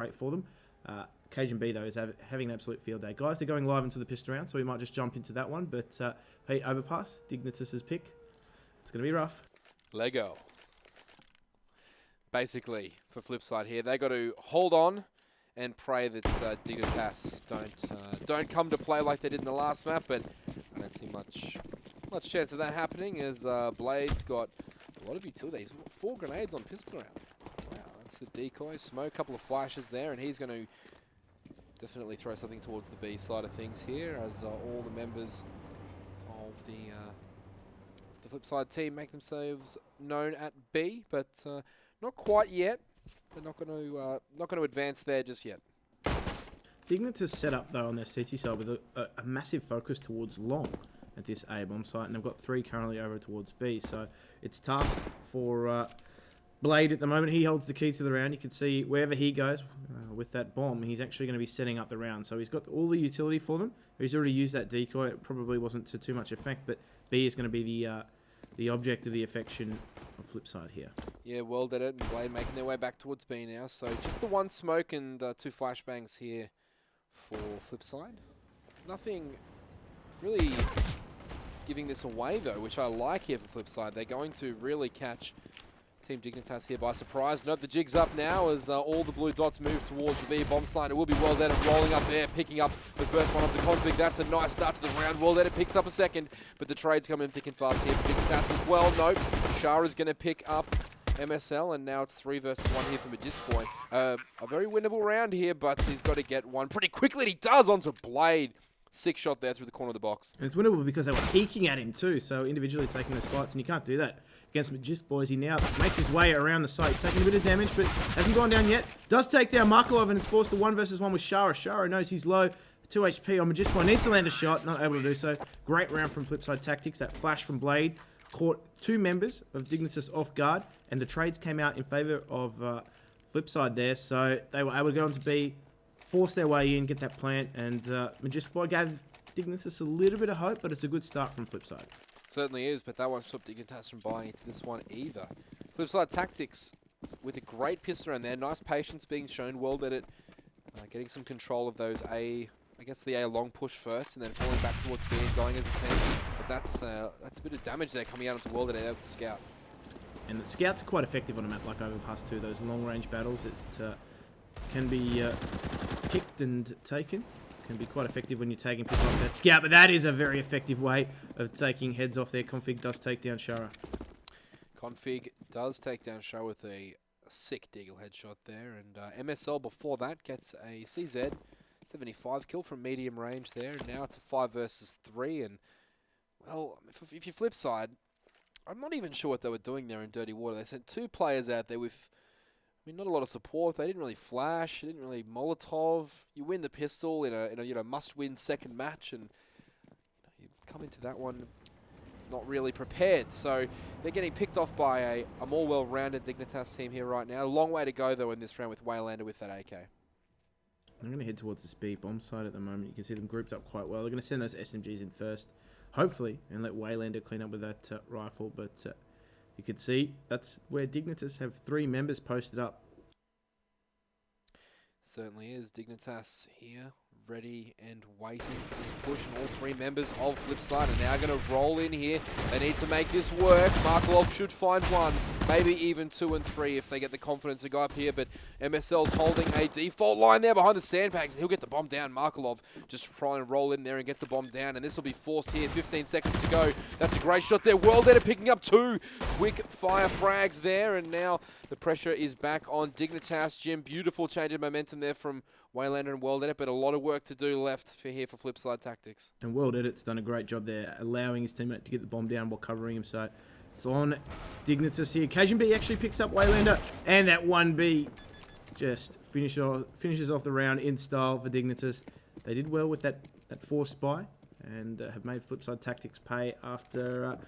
great for them. Cajun B, though, is having an absolute field day. Guys, they're going live into the pistol round, so we might just jump into that one. But, hey, Overpass, Dignitas' pick. It's going to be rough. Lego. Basically, for Flipside here, they got to hold on and pray that Dignitas don't come to play like they did in the last map, but I don't see much chance of that happening as Blade's got a lot of utilities. 4 grenades on pistol round. Wow, that's a decoy. Smoke, a couple of flashes there, and he's going to definitely throw something towards the B side of things here as all the members of the Flipside team make themselves known at B, but not quite yet. They're not going to advance there just yet. Dignitas set up though on their CT side with a massive focus towards long at this A bomb site, and they've got 3 currently over towards B. So it's tasked for Blade at the moment. He holds the key to the round. You can see wherever he goes with that bomb, he's actually going to be setting up the round. So he's got all the utility for them. He's already used that decoy. It probably wasn't to too much effect, but B is going to be the object of the affection of Flipside here. Yeah, well did it, and Blade making their way back towards B now. So just the 1 smoke and 2 flashbangs here for Flipside. Nothing really giving this away though, which I like here for Flipside. They're going to really catch Team Dignitas here by surprise. Note the jig's up now as all the blue dots move towards the B bomb site. It will be well dead and rolling up there, picking up the first one up to Config. That's a nice start to the round. Well dead, it picks up a second, but the trades come in thick and fast here for Dignitas as well. Nope, Shara's going to pick up MSL, and now it's 3 versus 1 here for Magisboy. A very winnable round here, but he's got to get one pretty quickly, and he does onto Blade. 6 shot there through the corner of the box. And it's winnable because they were peeking at him too, so individually taking those fights, and you can't do that against Magisboy. He now makes his way around the site. He's taking a bit of damage, but hasn't gone down yet. Does take down Markolov, and it's forced to 1 versus 1 with Shara. Shara knows he's low. 2 HP on Magisboy. Needs to land a shot, not able to do so. Great round from Flipside Tactics. That flash from Blade caught 2 members of Dignitas off guard, and the trades came out in favour of Flipside there, so they were able to go on to B, force their way in, get that plant, and Magisboy gave Dignitas a little bit of hope, but it's a good start from Flipside. Certainly is, but that won't stop Dignitas from buying into this one either. Flipside Tactics with a great pistol around there. Nice patience being shown. Well at it. Getting some control of those I guess the A long push first, and then falling back towards B and going as a team. But that's a bit of damage there coming out onto World at it with the Scout. And the Scouts are quite effective on a map like Overpass 2. Those long-range battles, it can be picked and taken. Can be quite effective when you're taking people off that Scout, but that is a very effective way of taking heads off there. Config does take down Shara. Config does take down Shara with a sick Deagle headshot there, and MSL before that gets a CZ 75 kill from medium range there, and now it's a 5 versus 3, and well, if you flip side, I'm not even sure what they were doing there in Dirty Water. They sent 2 players out there with, I mean, not a lot of support. They didn't really flash. They didn't really Molotov. You win the pistol in a must-win second match, and you come into that one not really prepared. So they're getting picked off by a more well-rounded Dignitas team here right now. A long way to go though in this round with Waylander with that AK. I'm going to head towards the speed bomb side at the moment. You can see them grouped up quite well. They're going to send those SMGs in first, hopefully, and let Waylander clean up with that rifle. But you can see that's where Dignitas have 3 members posted up. Certainly is. Dignitas here, ready and waiting for this push, and all 3 members of Flipside are now going to roll in here. They need to make this work. Markolov should find 1, maybe even 2 and 3 if they get the confidence to go up here, but MSL's holding a default line there behind the sandbags, and he'll get the bomb down. Markolov just trying to roll in there and get the bomb down, and this will be forced here. 15 seconds to go. That's a great shot there. World Edit picking up 2 quick fire frags there, and now the pressure is back on Dignitas. Jim, beautiful change of momentum there from Waylander and World Edit, but a lot of work to do left for Flipside Tactics. And World Edit's done a great job there, allowing his teammate to get the bomb down while covering him. So it's on Dignitas here. Cajun B actually picks up Waylander, and that 1B just finishes off the round in style for Dignitas. They did well with that forced buy, and have made Flipside Tactics pay after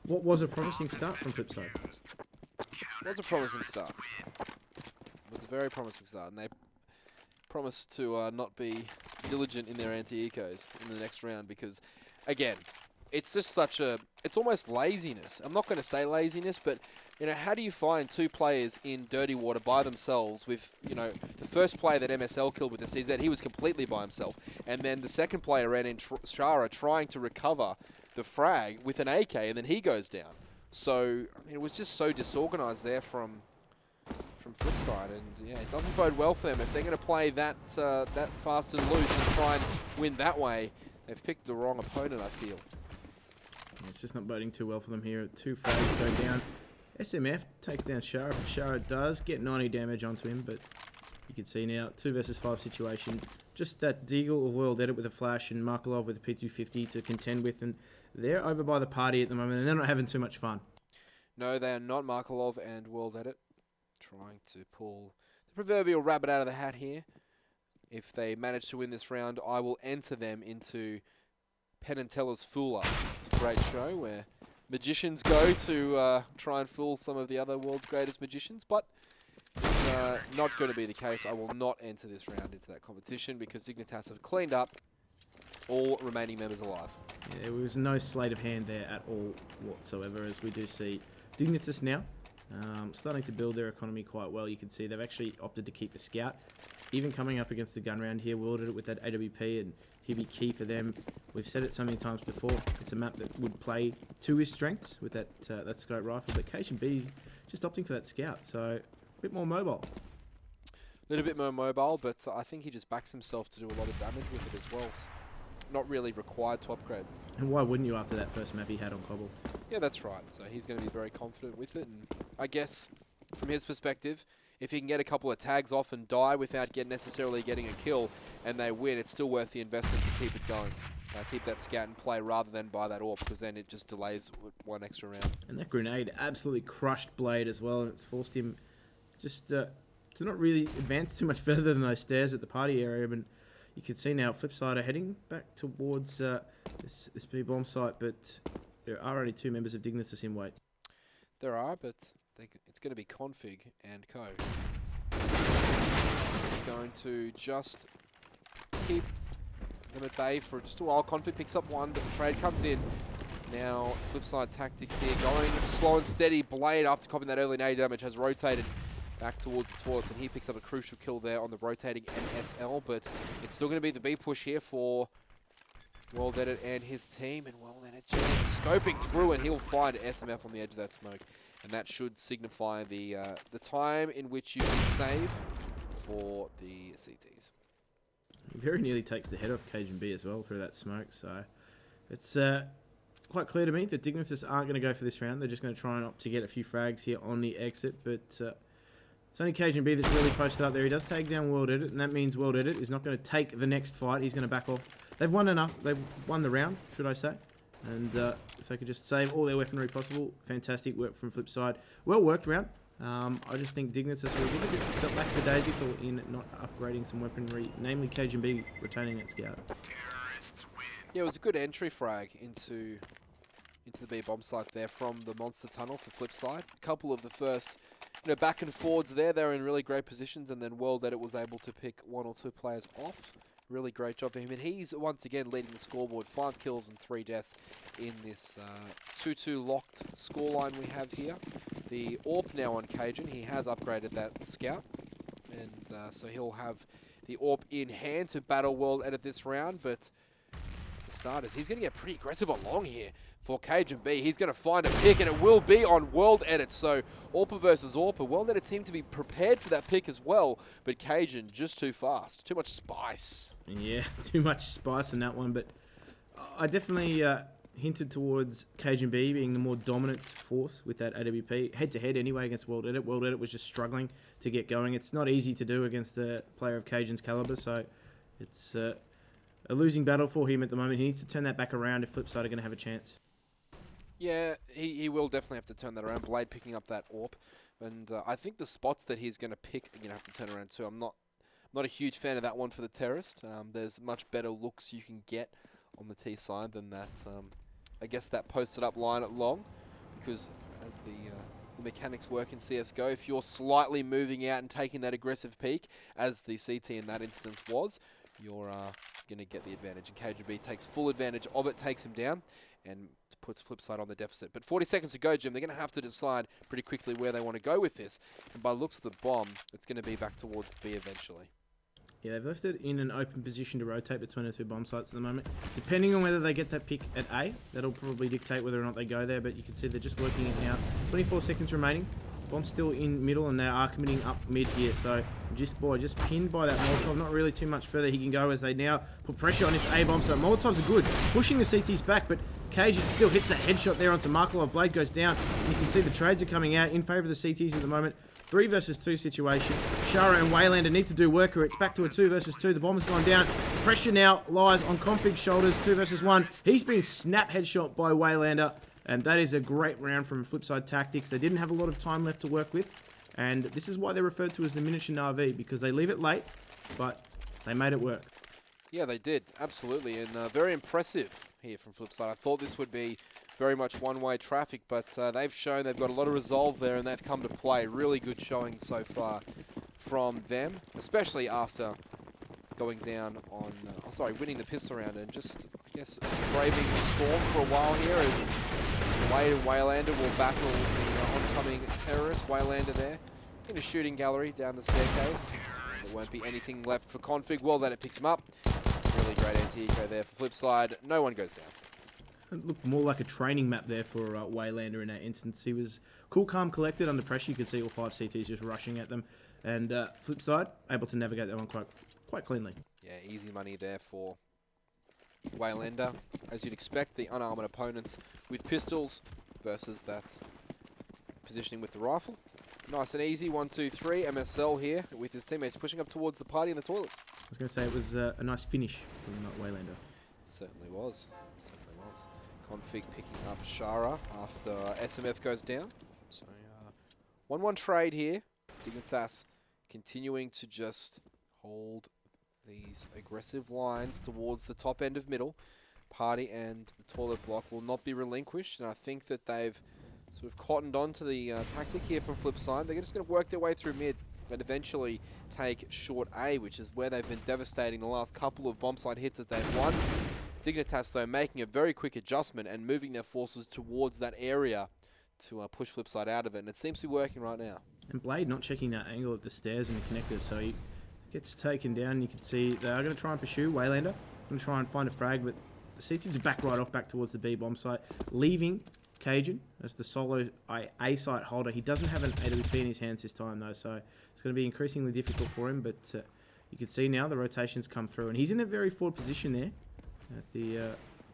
what was a promising start from Flipside. It was a promising start. It was a very promising start, and they promised to not be diligent in their anti-ecos in the next round because, again, it's just it's almost laziness. I'm not going to say laziness, but, you know, how do you find two players in dirty water by themselves with, you know, the first player that MSL killed with the CZ, he was completely by himself. And then the second player ran in Shara trying to recover the frag with an AK, and then he goes down. So, I mean, it was just so disorganized there from Flipside, and yeah, it doesn't bode well for them. If they're going to play that fast and loose and try and win that way, they've picked the wrong opponent, I feel. It's just not boding too well for them here. 2 frags go down. SMF takes down Shara, but Shara does get 90 damage onto him, but you can see now, 2 versus 5 situation. Just that Deagle of World Edit with a flash and Markelov with a P250 to contend with, and they're over by the party at the moment, and they're not having too much fun. No, they are not. Markelov and World Edit trying to pull the proverbial rabbit out of the hat here. If they manage to win this round, I will enter them into Penn and Teller's Fool Us. It's a great show where magicians go to try and fool some of the other world's greatest magicians, but it's not going to be the case. I will not enter this round into that competition because Dignitas have cleaned up all remaining members alive. Yeah, there was no sleight of hand there at all whatsoever, as we do see Dignitas now starting to build their economy quite well. You can see they've actually opted to keep the scout. Even coming up against the gun round here, wielded it with that AWP, and he'd be key for them. We've said it so many times before. It's a map that would play to his strengths with that scope rifle, but KB's just opting for that scout, so a bit more mobile. A little bit more mobile, but I think he just backs himself to do a lot of damage with it as well. Not really required to upgrade. And why wouldn't you after that first map he had on Cobble? Yeah, that's right. So he's going to be very confident with it. And I guess from his perspective, if he can get a couple of tags off and die without necessarily getting a kill and they win, it's still worth the investment to keep it going. Keep that scout in play rather than buy that AWP, because then it just delays one extra round. And that grenade absolutely crushed Blade as well, and it's forced him just to not really advance too much further than those stairs at the party area. But you can see now Flipside are heading back towards this B-bomb site, but there are only 2 members of Dignitas in wait. There are, but it's going to be Config and Co. It's going to just keep them at bay for just a while. Config picks up one, but the trade comes in. Now, Flipside tactics here, going slow and steady. Blade, after copying that early nade damage, has rotated back towards the toilets, and he picks up a crucial kill there on the rotating MSL, but it's still going to be the B push here for World Edit and his team, and World Edit just scoping through, and he'll find SMF on the edge of that smoke, and that should signify the time in which you can save for the CTs. He very nearly takes the head off KB's as well through that smoke, so it's quite clear to me that Dignitas aren't going to go for this round. They're just going to try and opt to get a few frags here on the exit, but it's only KB's that's really posted up there. He does take down World Edit, and that means World Edit is not going to take the next fight. He's going to back off. They've won enough. They've won the round, should I say. And if they could just save all their weaponry possible, fantastic work from Flipside. Well worked round. I just think Dignitas were a little bit lackadaisical in not upgrading some weaponry, namely KB's retaining that scout. Yeah, it was a good entry frag into the B bomb site there from the monster tunnel for Flipside. A couple of the first back and forwards there. They were in really great positions, and then World Edit was able to pick 1 or 2 players off. Really great job for him, and he's once again leading the scoreboard. 5 kills and 3 deaths in this 2-2 locked scoreline we have here. The AWP now on Cajun. He has upgraded that scout, and so he'll have the AWP in hand to battle World Edit this round, but for starters, he's going to get pretty aggressive along here for KB's. He's going to find a pick, and it will be on World Edit. So AWPA versus AWPA. World Edit seem to be prepared for that pick as well, but Cajun just too fast. Too much spice. Yeah, too much spice in that one, but I definitely hinted towards KB's being the more dominant force with that AWP. Head-to-head anyway against World Edit. World Edit was just struggling to get going. It's not easy to do against a player of KB's caliber, so it's a losing battle for him at the moment. He needs to turn that back around if Flipside are going to have a chance. Yeah, he will definitely have to turn that around. Blade picking up that AWP, and I think the spots that he's going to pick are going to have to turn around too. I'm not a huge fan of that one for the Terrorist. There's much better looks you can get on the T side than that. I guess that posted up line at long, because as the mechanics work in CSGO, if you're slightly moving out and taking that aggressive peek, as the CT in that instance was, you're going to get the advantage. And KB's takes full advantage of it, takes him down, and puts Flipside on the deficit. But 40 seconds to go, Jim. They're going to have to decide pretty quickly where they want to go with this. And by looks of the bomb, it's going to be back towards B eventually. Yeah, they've left it in an open position to rotate between the two bomb sites at the moment. Depending on whether they get that pick at A, that'll probably dictate whether or not they go there, but you can see they're just working it now. 24 seconds remaining. Bomb's still in middle, and they are committing up mid here. So, Boy just pinned by that Molotov. Not really too much further he can go as they now put pressure on his A bomb. So, Molotovs are good, pushing the CTs back, but Cajun still hits that headshot there onto Markelov. Blade goes down, and you can see the trades are coming out in favour of the CTs at the moment. 3 versus 2 situation. Shara and Waylander need to do work, or it's back to a 2 versus 2. The bomb has gone down. Pressure now lies on Config's shoulders. 2 versus 1. He's been snap headshot by Waylander. And that is a great round from Flipside Tactics. They didn't have a lot of time left to work with. And this is why they're referred to as the miniature Na'Vi, because they leave it late, but they made it work. Yeah, they did. Absolutely. And very impressive here from Flipside. I thought this would be very much one-way traffic, but they've shown they've got a lot of resolve there, and they've come to play. Really good showing so far from them, especially after going down on, winning the pistol round and just, I guess, braving the storm for a while here as Wade and Waylander will battle the oncoming terrorist. Waylander there in a shooting gallery down the staircase. There won't be anything left for Config. Well, then it picks him up. Really great anti-eco there for Flipside. No one goes down. It looked more like a training map there for Waylander in that instance. He was cool, calm, collected under pressure. You could see all 5 CTs just rushing at them. And Flipside able to navigate that one quite cleanly. Yeah, easy money there for Waylander. As you'd expect, the unarmored opponents with pistols versus that positioning with the rifle. Nice and easy, 1, 2, 3. MSL here with his teammates pushing up towards the party in the toilets. I was going to say it was a nice finish from Waylander. Certainly was. Certainly was. Config picking up Shara after SMF goes down. So 1-1 trade here. Dignitas continuing to just hold these aggressive lines towards the top end of middle. Party and the toilet block will not be relinquished, and I think that they've sort of cottoned on to the tactic here from Flipside. They're just going to work their way through mid and eventually take short A, which is where they've been devastating the last couple of bomb site hits that they've won. Dignitas, though, making a very quick adjustment and moving their forces towards that area to push Flipside out of it, and it seems to be working right now. And Blade not checking that angle at the stairs and the connector, so he gets taken down. You can see they are going to try and pursue Waylander. Going to try and find a frag, but the CTs are back right off, back towards the B bomb site, leaving Cajun as the solo A site holder. He doesn't have an AWP in his hands this time, though, so it's going to be increasingly difficult for him, but you can see now the rotations come through, and he's in a very forward position there at the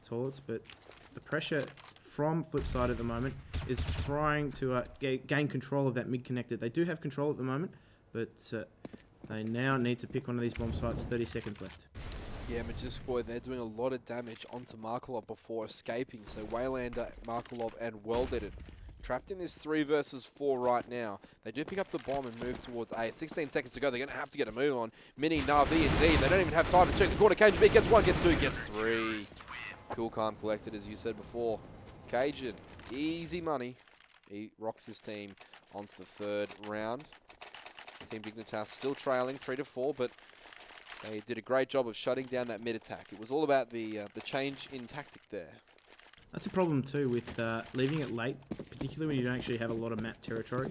toilets, but the pressure from Flipside at the moment is trying to gain control of that mid connector. They do have control at the moment, but they now need to pick one of these bomb sites. 30 seconds left. Yeah, Boy, they're doing a lot of damage onto Markelov before escaping. So Waylander, Markelov, and Welded trapped in this 3 versus 4 right now. They do pick up the bomb and move towards A. 16 seconds to go. They're going to have to get a move on. Mini, Na'Vi, indeed. They don't even have time to check the corner. Cajun B gets 1, gets 2, gets 3. Cool, calm, collected, as you said before. Cajun, easy money. He rocks his team onto the 3rd round. Team Dignitas still trailing 3-4, but they did a great job of shutting down that mid attack. It was all about the change in tactic there. That's a problem too with leaving it late, particularly when you don't actually have a lot of map territory.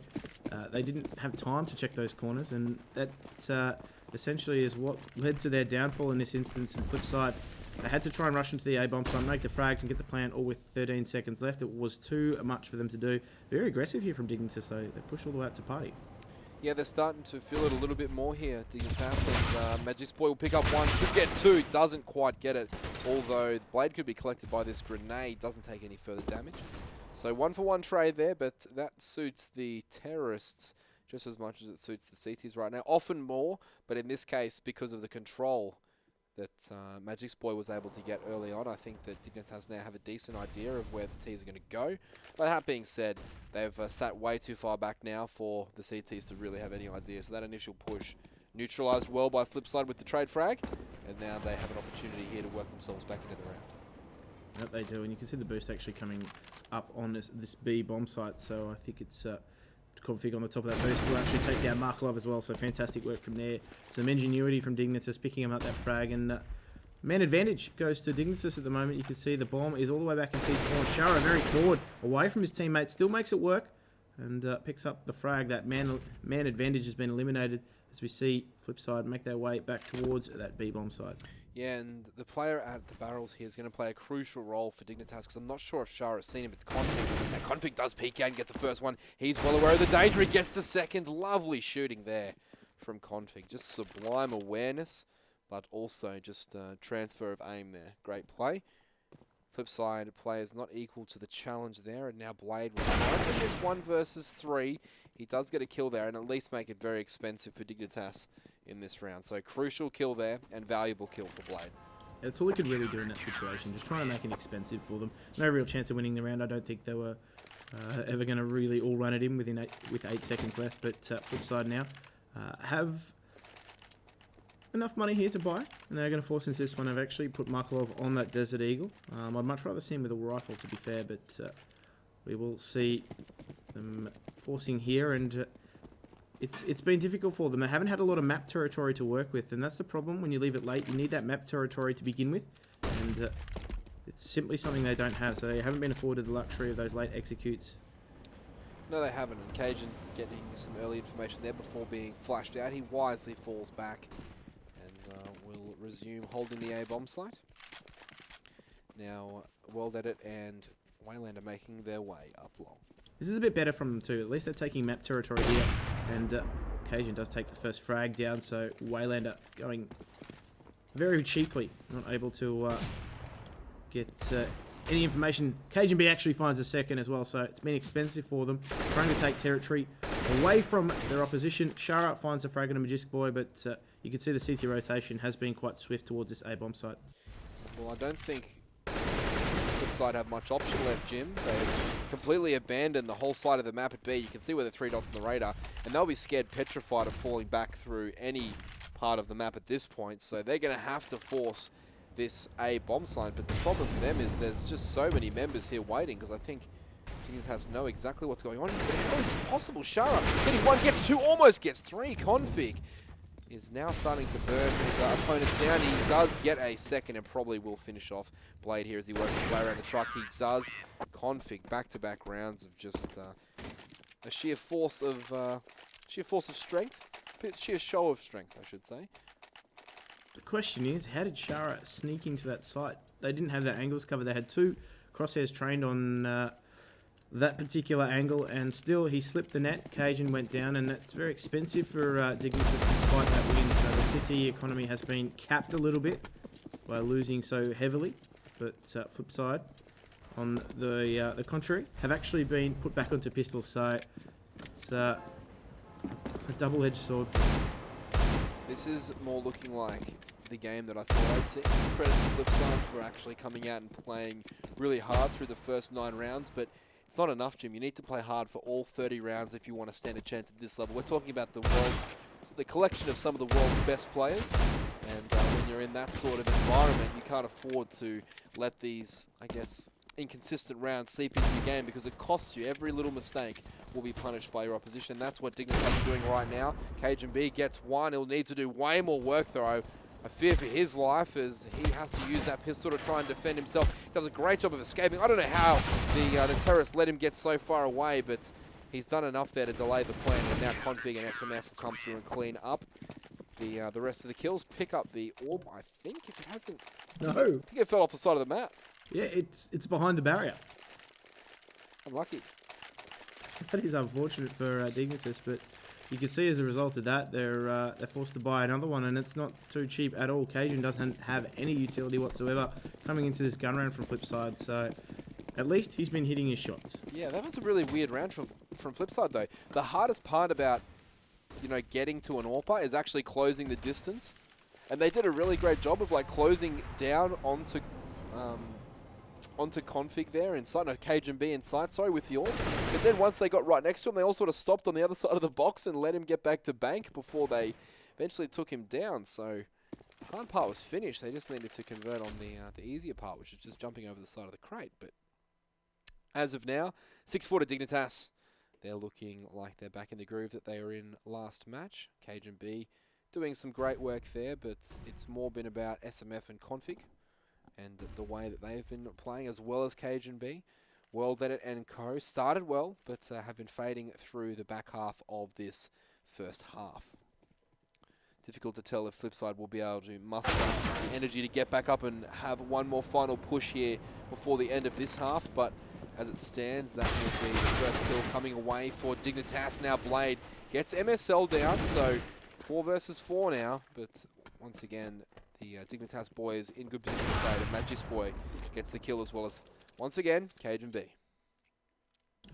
They didn't have time to check those corners, and that essentially is what led to their downfall in this instance. And Flipside, they had to try and rush into the A bomb site, make the frags, and get the plant all with 13 seconds left. It was too much for them to do. Very aggressive here from Dignitas, though. They pushed all the way out to party. Yeah, they're starting to feel it a little bit more here, Dignitas, and Boy will pick up 1, should get 2, doesn't quite get it, although the Blade could be collected by this grenade, doesn't take any further damage. So 1-for-1 trade there, but that suits the terrorists just as much as it suits the CTs right now, often more, but in this case, because of the control that Boy was able to get early on, I think that Dignitas now have a decent idea of where the T's are going to go. But that being said, they've sat way too far back now for the CTs to really have any idea. So that initial push neutralized well by Flipside with the trade frag, and now they have an opportunity here to work themselves back into the round. Yep, they do, and you can see the boost actually coming up on this B bomb site, so I think it's Config on the top of that boost will actually take down Markelov as well, so fantastic work from there. Some ingenuity from Dignitas picking him up that frag, and Man advantage goes to Dignitas at the moment. You can see the bomb is all the way back in T-spawn. Shara very forward, away from his teammate, still makes it work, and picks up the frag. That man advantage has been eliminated as we see Flipside make their way back towards that B-bomb side. Yeah, and the player at the barrels here is going to play a crucial role for Dignitas, because I'm not sure if Shara has seen him. It's Config. Now Config does peek out and get the first one. He's well aware of the danger. He gets the second. Lovely shooting there from Config. Just sublime awareness, but also just transfer of aim there. Great play. Flipside players not equal to the challenge there, and now Blade will in this 1 versus 3. He does get a kill there, and at least make it very expensive for Dignitas in this round. So crucial kill there, and valuable kill for Blade. That's all we could really do in that situation, just trying to make it expensive for them. No real chance of winning the round. I don't think they were ever going to really all run at him with 8 seconds left, but Flipside now have enough money here to buy, and they're going to force into this one. I've actually put Markelov on that Desert Eagle. I'd much rather see him with a rifle, to be fair, but we will see them forcing here, and it's been difficult for them. They haven't had a lot of map territory to work with, and that's the problem when you leave it late. You need that map territory to begin with, and it's simply something they don't have, so they haven't been afforded the luxury of those late executes. No, they haven't, and Cajun getting some early information there before being flashed out. He wisely falls back, will resume holding the A-bomb site. Now, World Edit and Wayland are making their way up long. This is a bit better from them too. At least they're taking map territory here, and Cajun does take the first frag down, so Waylander going very cheaply, not able to get any information. Cajun B actually finds a second as well, so it's been expensive for them, trying to take territory away from their opposition. Shara finds a frag and a Magisk Boy, but you can see the CT rotation has been quite swift towards this A-bomb site. Well, I don't think Flipside have much option left, Jim. They've completely abandoned the whole side of the map at B. You can see where the 3 dots on the radar, and they'll be scared petrified of falling back through any part of the map at this point, so they're going to have to force this A bomb site. But the problem for them is there's just so many members here waiting, because I think Dignitas know exactly what's going on. How is this possible? Shara getting 1, gets 2, almost gets 3. Config is now starting to burn his opponents down. He does get a second and probably will finish off Blade here as he works his way around the truck. He does. Config back-to-back rounds of just a sheer force of strength, sheer show of strength, I should say. The question is, how did Shara sneak into that site? They didn't have their angles covered. They had 2 crosshairs trained on that particular angle, and still he slipped the net. Cajun went down, and that's very expensive for Dignitas despite that win. So the city economy has been capped a little bit by losing so heavily, but Flipside, on the contrary, have actually been put back onto pistols. So it's a double-edged sword. This is more looking like the game that I thought I'd see. Credit to Flipside for actually coming out and playing really hard through the first 9 rounds, but it's not enough, Jim. You need to play hard for all 30 rounds if you want to stand a chance at this level. We're talking about the collection of some of the world's best players, and when you're in that sort of environment, you can't afford to let these, I guess, inconsistent rounds seep into your game, because it costs you. Every little mistake will be punished by your opposition. That's what Dignitas are doing right now. Cajun B gets 1. He'll need to do way more work, though. I fear for his life as he has to use that pistol to try and defend himself. He does a great job of escaping. I don't know how the terrorists let him get so far away, but he's done enough there to delay the plan, and now Config and SMF will come through and clean up the rest of the kills. Pick up the orb, I think, if it hasn't. No. I think it fell off the side of the map. Yeah, it's behind the barrier. Unlucky. That is unfortunate for Dignitas, but you can see as a result of that, they're forced to buy another one, and it's not too cheap at all. Cajun doesn't have any utility whatsoever coming into this gun round from Flipside, so at least he's been hitting his shots. Yeah, that was a really weird round from Flipside, though. The hardest part about, getting to an AWPer is actually closing the distance, and they did a really great job of closing down onto Config there inside, no, Cajun B inside, sorry, with the AWP. But then once they got right next to him, they all sort of stopped on the other side of the box and let him get back to bank before they eventually took him down. So the hard part was finished. They just needed to convert on the easier part, which is just jumping over the side of the crate. But as of now, 6-4 to Dignitas. They're looking like they're back in the groove that they were in last match. Cajun B doing some great work there, but it's more been about SMF and Config and the way that they've been playing, as well as Cajun B. World Edit and Co. started well, but have been fading through the back half of this first half. Difficult to tell if Flipside will be able to muster the energy to get back up and have one more final push here before the end of this half, but as it stands, that will be the first kill coming away for Dignitas. Now Blade gets MSL down, so 4 versus 4 now, but once again, the Dignitas boys in good position to say that Matchday boy gets the kill, as well as, once again, Cajun B.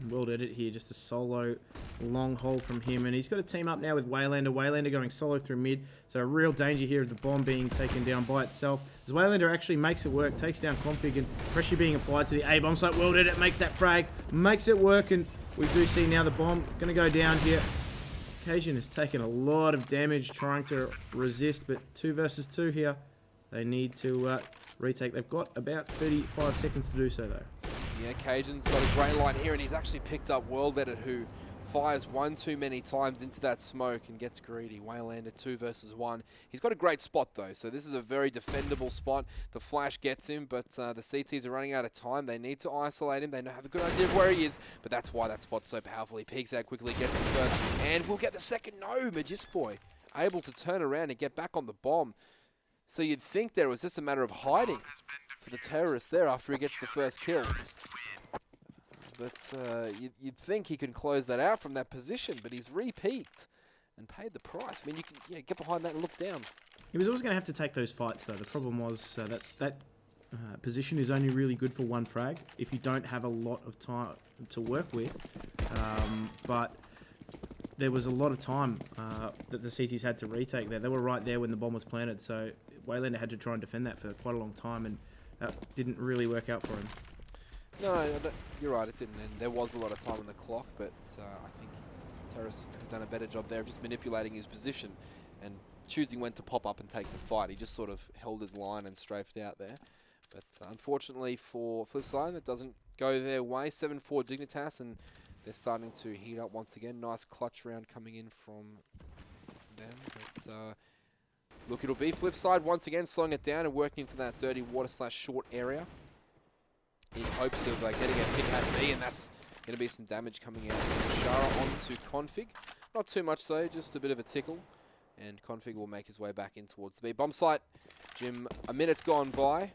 World Edit here, just a solo long hold from him, and he's got a team up now with Waylander. Waylander going solo through mid, so a real danger here of the bomb being taken down by itself. As Waylander actually makes it work, takes down Config, and pressure being applied to the A bomb site. World Edit makes that frag, makes it work, and we do see now the bomb going to go down here. Cajun has taken a lot of damage trying to resist, but 2 versus 2 here. They need to retake. They've got about 35 seconds to do so, though. Yeah, Cajun's got a great line here, and he's actually picked up World Edit, who fires one too many times into that smoke and gets greedy. Waylander 2 versus 1. He's got a great spot, though, so this is a very defendable spot. The flash gets him, but the CTs are running out of time. They need to isolate him. They have a good idea of where he is, but that's why that spot's so powerful. He peeks out quickly, gets the first, and we'll get the second. No, Magist Boy able to turn around and get back on the bomb. So you'd think there was just a matter of hiding for the terrorist there after he gets the first kill. But you'd think he can close that out from that position, but he's re-peaked and paid the price. I mean, you can get behind that and look down. He was always going to have to take those fights, though. The problem was that position is only really good for one frag if you don't have a lot of time to work with. But there was a lot of time that the CTs had to retake there. They were right there when the bomb was planted, so Waylander had to try and defend that for quite a long time, and that didn't really work out for him. No, you're right, it didn't, and there was a lot of time on the clock, but I think Terrace could have done a better job there of just manipulating his position and choosing when to pop up and take the fight. He just sort of held his line and strafed out there. But unfortunately for Flipside, that doesn't go their way. 7-4 Dignitas, and they're starting to heat up once again. Nice clutch round coming in from them. But look, it'll be Flipside once again slowing it down and working into that dirty water / short area in hopes of getting a hit at B, and that's going to be some damage coming out from Shara onto Config. Not too much though, just a bit of a tickle, and Config will make his way back in towards the B bomb site. Jim, a minute's gone by,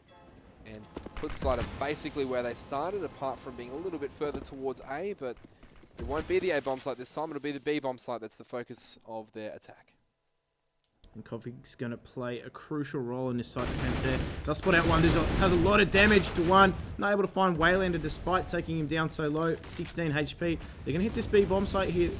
and Flipside are basically where they started, apart from being a little bit further towards A, but it won't be the A bomb site this time, it'll be the B bomb site that's the focus of their attack. And Config's going to play a crucial role in this site defense there. Does spot out one, has a lot of damage to one. Not able to find Waylander despite taking him down so low, 16 HP. They're going to hit this B bomb site here,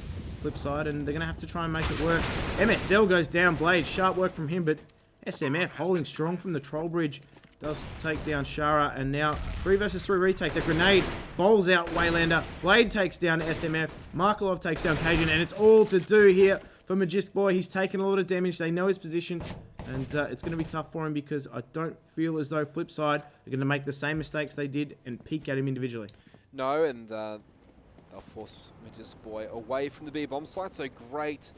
Flipside, and they're going to have to try and make it work. MSL goes down, Blade, sharp work from him, but SMF holding strong from the troll bridge. Does take down Shara, and now 3 versus 3 retake. The grenade bowls out Waylander. Blade takes down SMF. Markelov takes down Cajun, and it's all to do here for Magist Boy. He's taken a lot of damage. They know his position, and it's going to be tough for him because I don't feel as though Flipside are going to make the same mistakes they did and peek at him individually. No, and they'll force Magist Boy away from the B bomb site, so great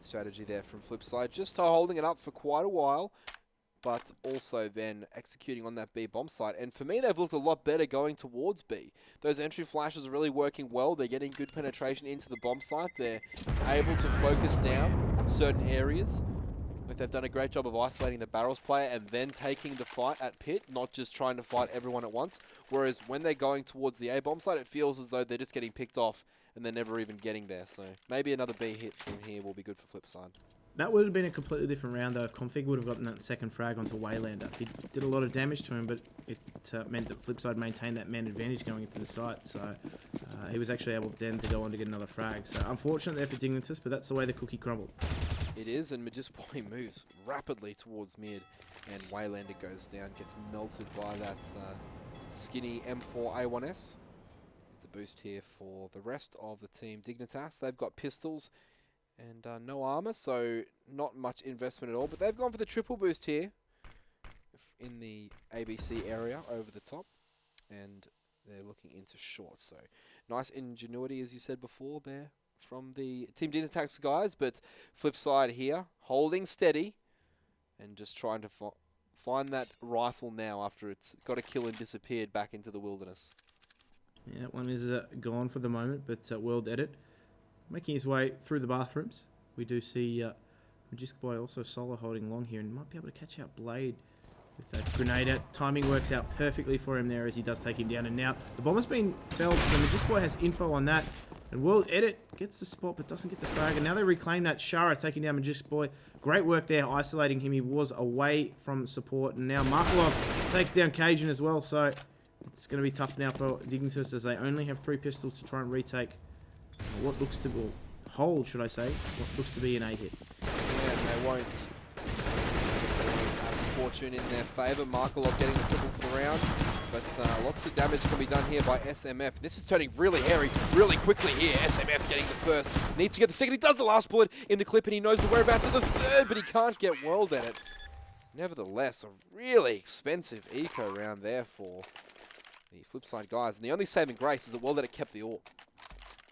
strategy there from Flipside. Just holding it up for quite a while, but also then executing on that B bomb site. And for me, they've looked a lot better going towards B. Those entry flashes are really working well. They're getting good penetration into the bomb site. They're able to focus down certain areas. Like they've done a great job of isolating the barrels player and then taking the fight at pit, not just trying to fight everyone at once. Whereas when they're going towards the A bomb site, it feels as though they're just getting picked off and they're never even getting there. So maybe another B hit from here will be good for Flipside. That would have been a completely different round, though, if Config would have gotten that second frag onto Waylander. He did a lot of damage to him, but it meant that Flipside maintained that man advantage going into the site. So he was actually able then to go on to get another frag. So unfortunate there for Dignitas, but that's the way the cookie crumbled. It is, and Magist Boy moves rapidly towards mid, and Waylander goes down, gets melted by that skinny M4A1S. It's a boost here for the rest of the team. Dignitas, they've got pistols and no armor, so not much investment at all. But they've gone for the triple boost here in the ABC area over the top, and they're looking into short. So nice ingenuity, as you said before there, from the Team Dignitas guys, but Flipside here, holding steady and just trying to find that rifle now after it's got a kill and disappeared back into the wilderness. Yeah, that one is gone for the moment, but World Edit making his way through the bathrooms. We do see Magisk Boy also solo holding long here and might be able to catch out Blade with that grenade out. Timing works out perfectly for him there as he does take him down. And now the bomber's been felled, so Magisk Boy has info on that. And World Edit gets the spot but doesn't get the frag. And now they reclaim that. Shara taking down Magisk Boy. Great work there, isolating him. He was away from support. And now Markelov takes down Cajun as well. So it's going to be tough now for Dignitas as they only have 3 pistols to try and retake what looks to be, hold, should I say, what looks to be an A hit. Yeah, and they won't have fortune in their favour. Markelov getting the triple for the round, but lots of damage can be done here by SMF. This is turning really hairy really quickly here. SMF getting the first, needs to get the second. He does the last bullet in the clip and he knows the whereabouts of the third, but he can't get World at it. Nevertheless, a really expensive eco round there for the Flipside guys. And the only saving grace is that World at it kept the AWP.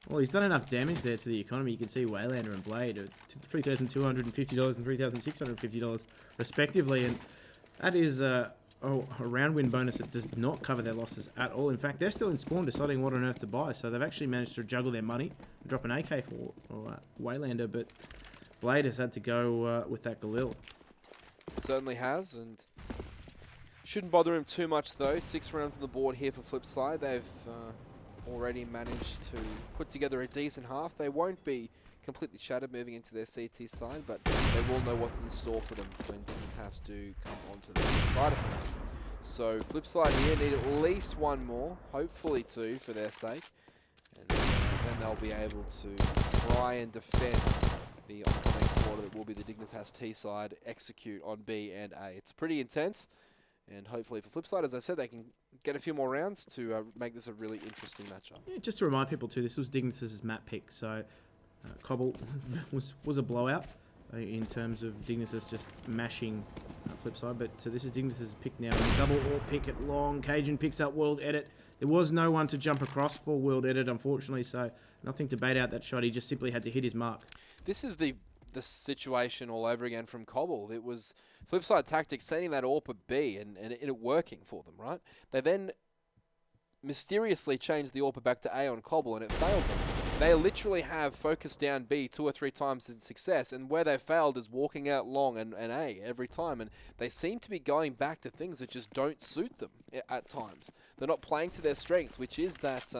Well, he's done enough damage there to the economy. You can see Waylander and Blade at $3,250 and $3,650 respectively. And that is a round win bonus that does not cover their losses at all. In fact, they're still in spawn deciding what on earth to buy. So they've actually managed to juggle their money and drop an AK for Waylander. But Blade has had to go with that Galil. Certainly has, and shouldn't bother him too much though. 6 rounds on the board here for Flipside. They've already managed to put together a decent half. They won't be completely shattered moving into their CT side, but they will know what's in store for them when Dignitas do come onto the other side of things. So Flipside here need at least 1 more, hopefully 2 for their sake, and then they'll be able to try and defend the oncoming slaughter that will be the Dignitas T side, execute on B and A. It's pretty intense, and hopefully for Flipside, as I said, they can get a few more rounds to make this a really interesting matchup. Yeah, just to remind people too, this was Dignitas' map pick, so Cobble was a blowout in terms of Dignitas just mashing Flipside, but this is Dignitas' pick now. And the double AWP pick at long. Cajun picks up World Edit. There was no one to jump across for World Edit, unfortunately, so nothing to bait out that shot. He just simply had to hit his mark. This is the situation all over again from Cobble. It was Flipside tactics sending that AWP at B and it working for them, right? They then mysteriously changed the AWP back to A on Cobble and it failed them. They literally have focused down B 2 or 3 times in success, and where they failed is walking out long and A every time, and they seem to be going back to things that just don't suit them at times. They're not playing to their strengths, which is that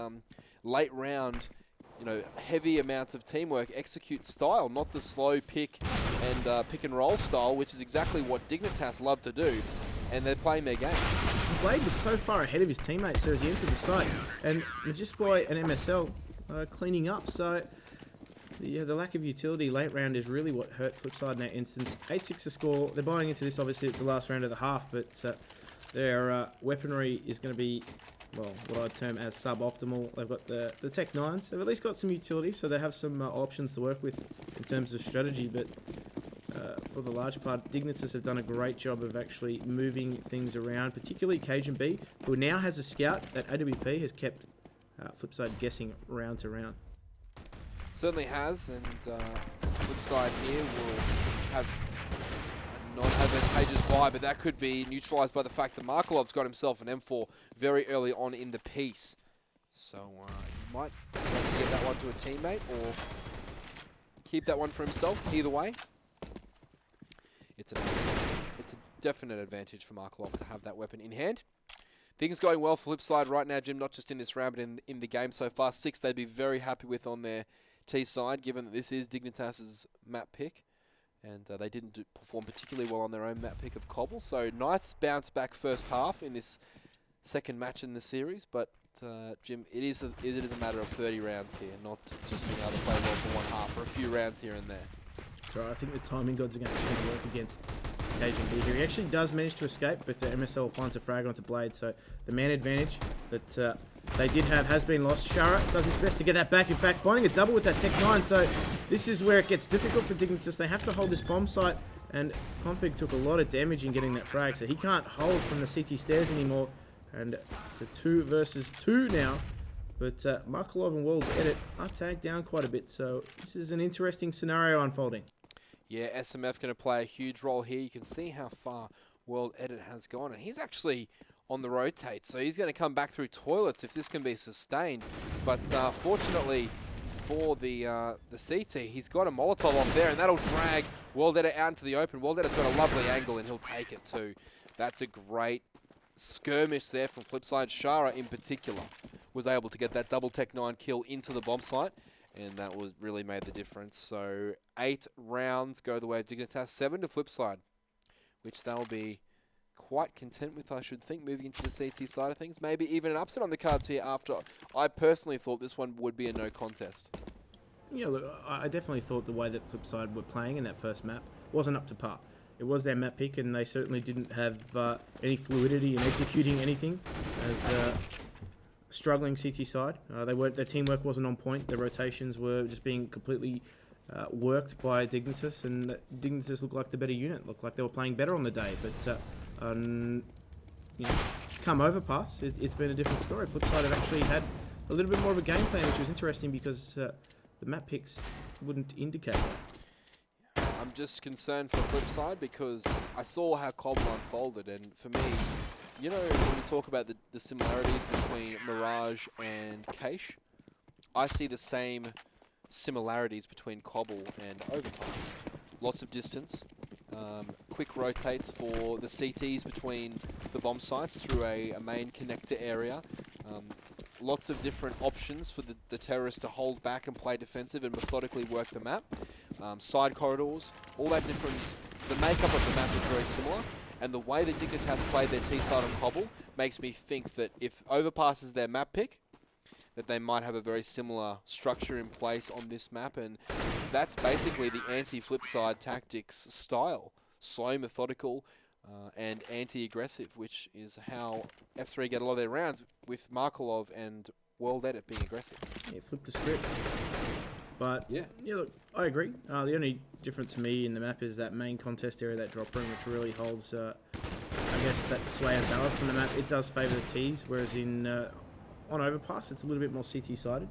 late round, heavy amounts of teamwork execute style, not the slow pick and roll style, which is exactly what Dignitas love to do, and they're playing their game. Blade was so far ahead of his teammates there as he entered the site, and Magisk Boy and MSL cleaning up, so the lack of utility late round is really what hurt Flipside in that instance. 8-6 to score. They're buying into this, obviously it's the last round of the half, but their weaponry is going to be, well, what I'd term as suboptimal. They've got the Tech 9s. They've at least got some utility, so they have some options to work with in terms of strategy, but for the large part, Dignitas have done a great job of actually moving things around, particularly Cajun B, who now has a scout that AWP has kept Flipside guessing round to round. Certainly has, and Flipside here will have a non-advantageous buy, but that could be neutralized by the fact that Markelov's got himself an M4 very early on in the piece. So he might want to get that one to a teammate or keep that one for himself. Either way, it's a definite advantage for Markelov to have that weapon in hand. Things going well for Flipside right now, Jim, not just in this round, but in the game so far. 6 they'd be very happy with on their T side, given that this is Dignitas' map pick. And they didn't perform particularly well on their own map pick of Cobble. So nice bounce back first half in this second match in the series. But, Jim, it is a matter of 30 rounds here, not just being able to play well for 1 half, or a few rounds here and there. That's right, I think the timing gods are going to work against Cajun B here. He actually does manage to escape, but MSL finds a frag onto Blade, so the man advantage that they did have has been lost. Shara does his best to get that back. In fact, finding a double with that Tech 9, so this is where it gets difficult for Dignitas. They have to hold this bomb site, and Config took a lot of damage in getting that frag, so he can't hold from the CT stairs anymore, and it's a 2 versus 2 now But Markolov and World Edit are tagged down quite a bit, so this is an interesting scenario unfolding. Yeah, SMF going to play a huge role here. You can see how far World Edit has gone, and he's actually on the rotate, so he's going to come back through toilets if this can be sustained. But fortunately for the CT, he's got a Molotov off there, and that'll drag World Edit out into the open. World Edit's got a lovely angle, and he'll take it too. That's a great skirmish there from Flipside. Shara in particular was able to get that double Tech 9 kill into the bomb site, and that was really made the difference. So 8 rounds go the way of Dignitas, 7 to Flipside, which they'll be quite content with, I should think, moving into the CT side of things. Maybe even an upset on the cards here after I personally thought this one would be a no contest. Yeah, look, I definitely thought the way that Flipside were playing in that first map wasn't up to par. It was their map pick, and they certainly didn't have any fluidity in executing anything as struggling CT side. Their teamwork wasn't on point. Their rotations were just being completely worked by Dignitas, and Dignitas looked like the better unit. Looked like they were playing better on the day, but you know, come Overpass, it's been a different story. Flipside have actually had a little bit more of a game plan, which was interesting because the map picks wouldn't indicate that. I'm just concerned for Flipside because I saw how Cobble unfolded, and for me, you know, when we talk about the similarities between Mirage and Cache, I see the same similarities between Cobble and Overpass. Lots of distance, quick rotates for the CTs between the bomb sites through a main connector area. Lots of different options for the terrorists to hold back and play defensive and methodically work the map. Side corridors, all that different. The makeup of the map is very similar, and the way that Dignitas played their T-side on Cobble makes me think that if Overpass is their map pick, that they might have a very similar structure in place on this map, and that's basically the anti-Flipside tactics style. Slow, methodical, and anti-aggressive, which is how F3 get a lot of their rounds, with Markolov and World Edit being aggressive. Yeah, flip the script. But yeah, look, I agree. The only difference for me in the map is that main contest area, that drop room, which really holds, I guess, that sway and balance on the map. It does favour the Ts, whereas on Overpass, it's a little bit more CT-sided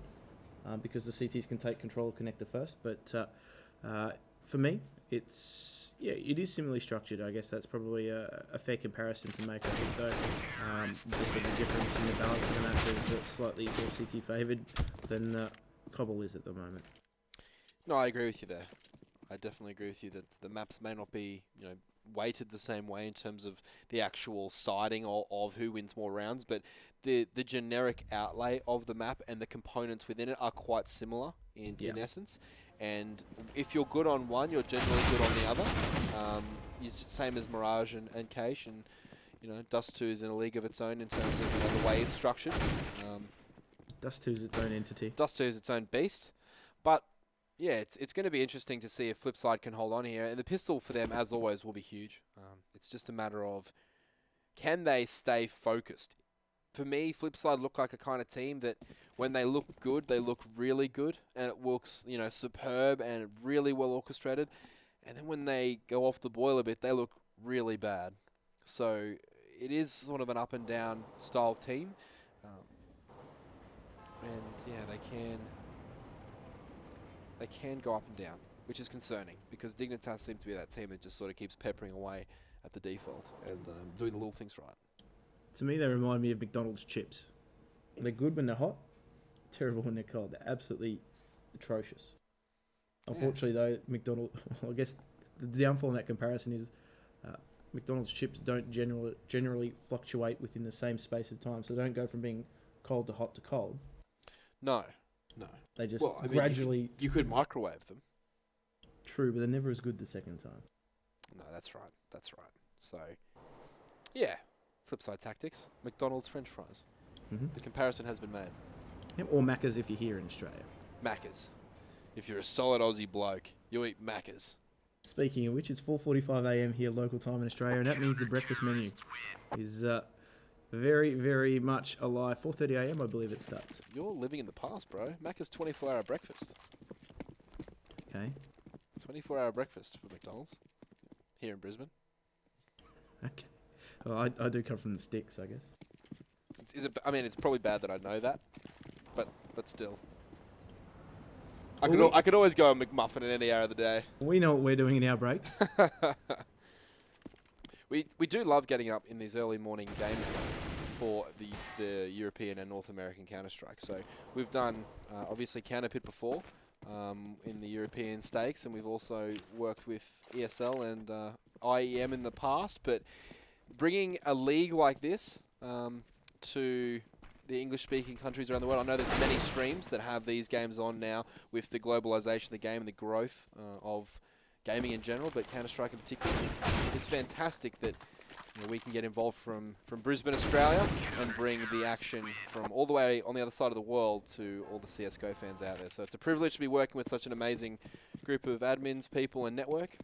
because the CTs can take control of connector first. But for me, it is similarly structured. I guess that's probably a fair comparison to make. I think though, just the difference in the balance of the map is slightly more CT favoured than Cobble is at the moment. No, I agree with you there. I definitely agree with you that the maps may not be, you know, weighted the same way in terms of the actual siding of who wins more rounds, but the generic outlay of the map and the components within it are quite similar in essence. And if you're good on one, you're generally good on the other. It's the same as Mirage and Cache, and you know, Dust 2 is in a league of its own in terms of, you know, the way it's structured. Dust 2 is its own entity. Dust 2 is its own beast, but yeah, it's going to be interesting to see if Flipside can hold on here, and the pistol for them, as always, will be huge. It's just a matter of, can they stay focused? For me, Flipside look like a kind of team that when they look good, they look really good, and it looks, you know, superb and really well orchestrated. And then when they go off the boil a bit, they look really bad. So it is sort of an up and down style team, and yeah, they can go up and down, which is concerning because Dignitas seem to be that team that just sort of keeps peppering away at the default and doing the little things right. To me, they remind me of McDonald's chips. They're good when they're hot, terrible when they're cold. They're absolutely atrocious. Unfortunately, though, I guess the downfall in that comparison is McDonald's chips don't generally fluctuate within the same space of time, so they don't go from being cold to hot to cold. No. They just gradually... You could microwave them. True, but they're never as good the second time. No, that's right. So, yeah. Flipside tactics. McDonald's French fries. Mm-hmm. The comparison has been made. Yep, or Macca's if you're here in Australia. Macca's. If you're a solid Aussie bloke, you eat Macca's. Speaking of which, it's 4:45 a.m. here local time in Australia, and that means the breakfast menu is very, very much alive. 4:30 a.m. I believe it starts. You're living in the past, bro. Macca's 24-hour breakfast. Okay. 24-hour breakfast for McDonald's here in Brisbane. Okay. Well, I do come from the sticks, I guess. I mean, it's probably bad that I know that, but still. I could always go a McMuffin in any hour of the day. We know what we're doing in our break. We do love getting up in these early morning games for the European and North American Counter-Strike. So we've done obviously Counterpit before in the European stakes, and we've also worked with ESL and IEM in the past. But bringing a league like this to the English-speaking countries around the world. I know there's many streams that have these games on now with the globalization of the game and the growth of gaming in general, but Counter-Strike in particular. It's fantastic that we can get involved from Brisbane, Australia, and bring the action from all the way on the other side of the world to all the CSGO fans out there. So it's a privilege to be working with such an amazing group of admins, people, and network.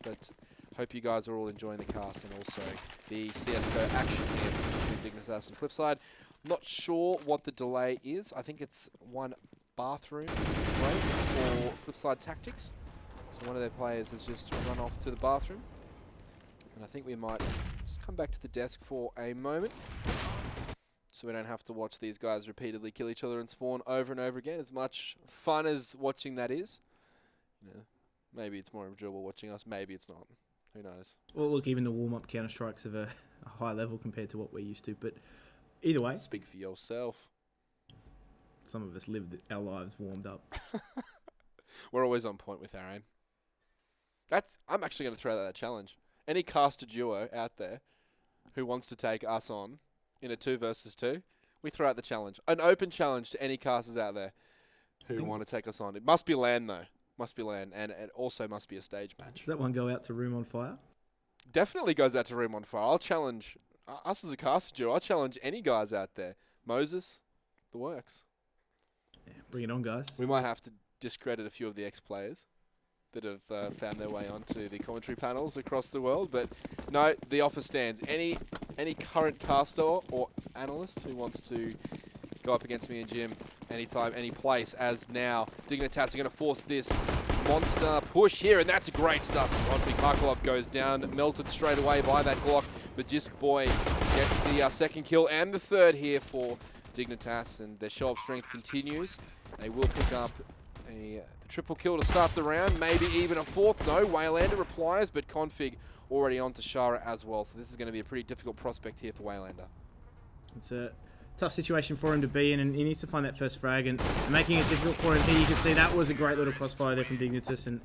But hope you guys are all enjoying the cast and also the CSGO action here with Dignitas and Flipside. Not sure what the delay is. I think it's one bathroom break for Flipside Tactics. So one of their players has just run off to the bathroom. And I think we might just come back to the desk for a moment, so we don't have to watch these guys repeatedly kill each other and spawn over and over again. As much fun as watching that is, you know, maybe it's more enjoyable watching us, maybe it's not. Who knows? Well, look, even the warm-up Counter-Strikes of a high level compared to what we're used to, but either way. Speak for yourself. Some of us lived our lives warmed up. We're always on point with our aim. I'm actually going to throw that challenge. Any caster duo out there who wants to take us on in a 2 versus 2, we throw out the challenge. An open challenge to any casters out there who want to take us on. It must be LAN, though. Must be LAN. And it also must be a stage match. Does that one go out to Room on Fire? Definitely goes out to Room on Fire. I'll challenge us as a caster duo. I'll challenge any guys out there. Moses, the works. Yeah, bring it on, guys. We might have to discredit a few of the ex-players that have found their way onto the commentary panels across the world, but no, the offer stands. Any current caster or analyst who wants to go up against me in gym anytime, any place, as now Dignitas are going to force this monster push here, and that's a great stuff. Rodvik Markolov goes down, melted straight away by that Glock. Magisk Boy gets the second kill and the third here for Dignitas, and their show of strength continues. They will pick up a triple kill to start the round, maybe even a fourth. No, Waylander replies, but Config already on to Shara as well. So this is going to be a pretty difficult prospect here for Waylander. It's a tough situation for him to be in, and he needs to find that first frag, and making it difficult for him here. You can see that was a great little crossfire there from Dignitas, and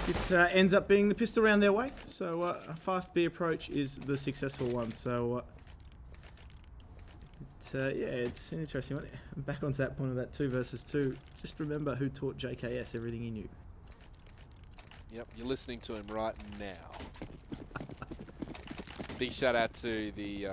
it ends up being the pistol round their way. So a fast B approach is the successful one. So yeah, it's an interesting one. Back onto that point of that 2 versus 2. Just remember who taught JKS everything he knew. Yep, you're listening to him right now. Big shout out to the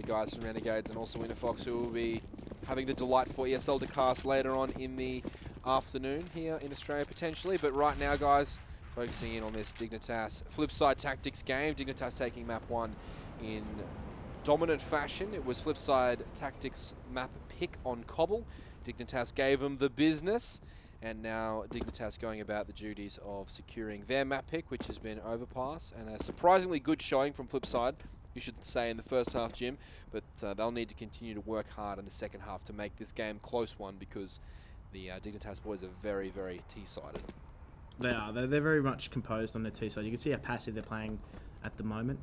guys from Renegades and also Winterfox, who will be having the delightful ESL to cast later on in the afternoon here in Australia potentially. But right now, guys, focusing in on this Dignitas Flipside Tactics game. Dignitas taking map 1 in dominant fashion. It was Flipside Tactics map pick on Cobble. Dignitas gave them the business, and now Dignitas going about the duties of securing their map pick, which has been Overpass, and a surprisingly good showing from Flipside, you should say, in the first half, Jim, but they'll need to continue to work hard in the second half to make this game a close one, because the Dignitas boys are very, very T-sided. They are. They're very much composed on their T-side. You can see how passive they're playing at the moment.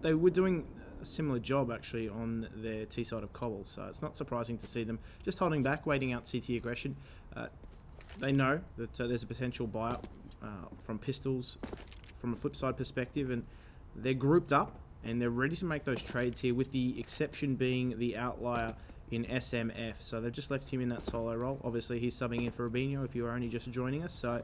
They were doing a similar job actually on their T side of Cobble, so it's not surprising to see them just holding back, waiting out CT aggression. They know that there's a potential buy-up from pistols from a Flipside perspective, and they're grouped up and they're ready to make those trades here, with the exception being the outlier in SMF. So they've just left him in that solo role. Obviously he's subbing in for Rubinho if you are only just joining us, so